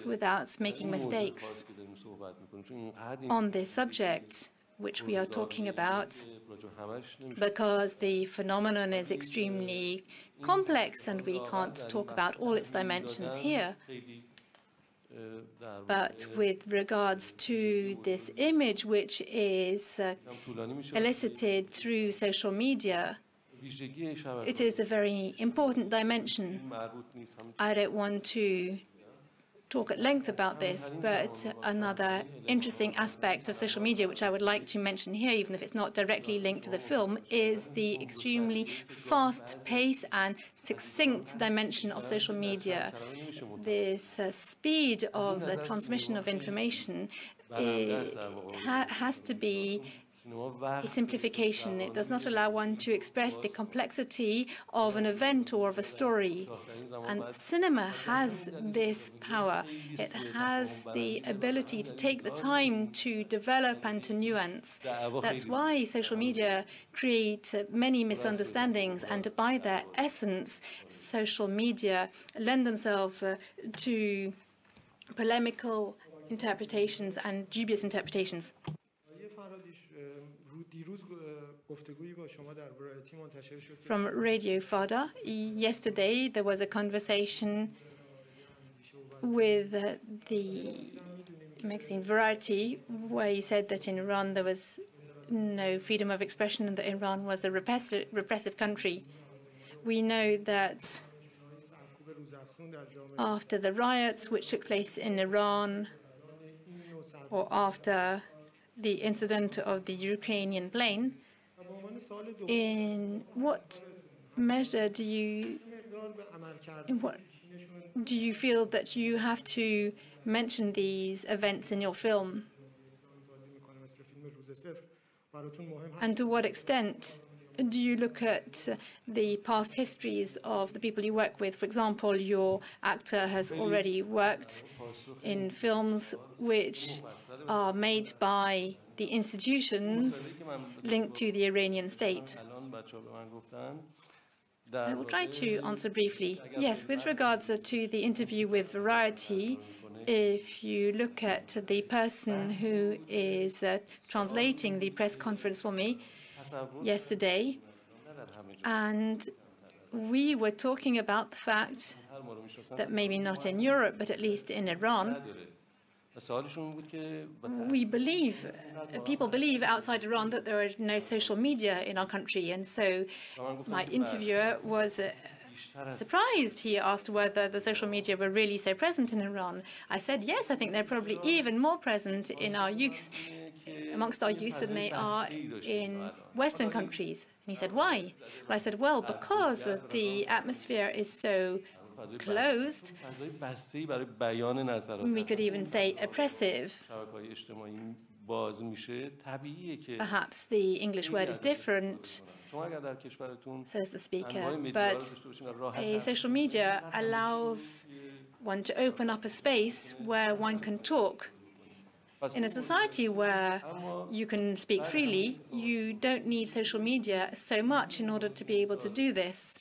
without making mistakes on this subject which we are talking about, because the phenomenon is extremely complex and we can't talk about all its dimensions here. But with regards to this image which is elicited through social media, it is a very important dimension. I don't want to talk at length about this, but another interesting aspect of social media, which I would like to mention here, even if it's not directly linked to the film, is the extremely fast pace and succinct dimension of social media. This speed of the transmission of information has to be a simplification. It does not allow one to express the complexity of an event or of a story. And cinema has this power. It has the ability to take the time to develop and to nuance. That's why social media create many misunderstandings, and by their essence, social media lend themselves to polemical interpretations and dubious interpretations. From Radio Fada, yesterday there was a conversation with the magazine ورایتی, where he said that in Iran there was no freedom of expression and that Iran was a repressive country. We know that after the riots which took place in Iran, or after the incident of the Ukrainian plane, in what measure do you feel that you have to mention these events in your film? And to what extent do you look at the past histories of the people you work with? For example, your actor has already worked in films which are made by the institutions linked to the Iranian state. I will try to answer briefly. Yes, with regards to the interview with Variety, if you look at the person who is translating the press conference for me yesterday, and we were talking about the fact that maybe not in Europe, but at least in Iran, people believe outside Iran that there are no social media in our country. And so my interviewer was surprised. He asked whether the social media were really so present in Iran. I said, yes, I think they're probably even more present in our youth, amongst our youth, than they are in Western countries. And he said, why? Well, I said, well, because the atmosphere is so closed, we could even say oppressive. Perhaps the English word is different, says the speaker, but a social media allows one to open up a space where one can talk. In a society where you can speak freely, you don't need social media so much in order to be able to do this.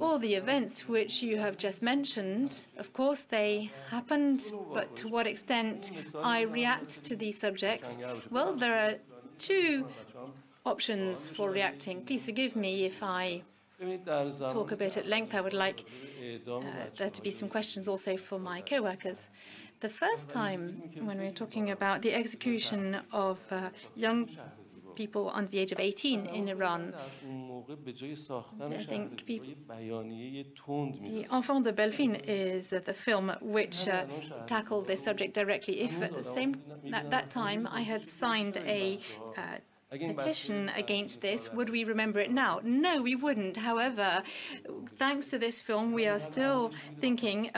All the events which you have just mentioned, of course, they happened, but to what extent I react to these subjects? Well, there are two options for reacting. Please forgive me if I talk a bit at length. I would like there to be some questions also for my co-workers. The first time when we were talking about the execution of young people under the age of 18 in Iran, I think the Enfant de Belleville is the film which tackled this subject directly. If at that time I had signed a petition against this, would we remember it now? No, we wouldn't. However, thanks to this film, we are still thinking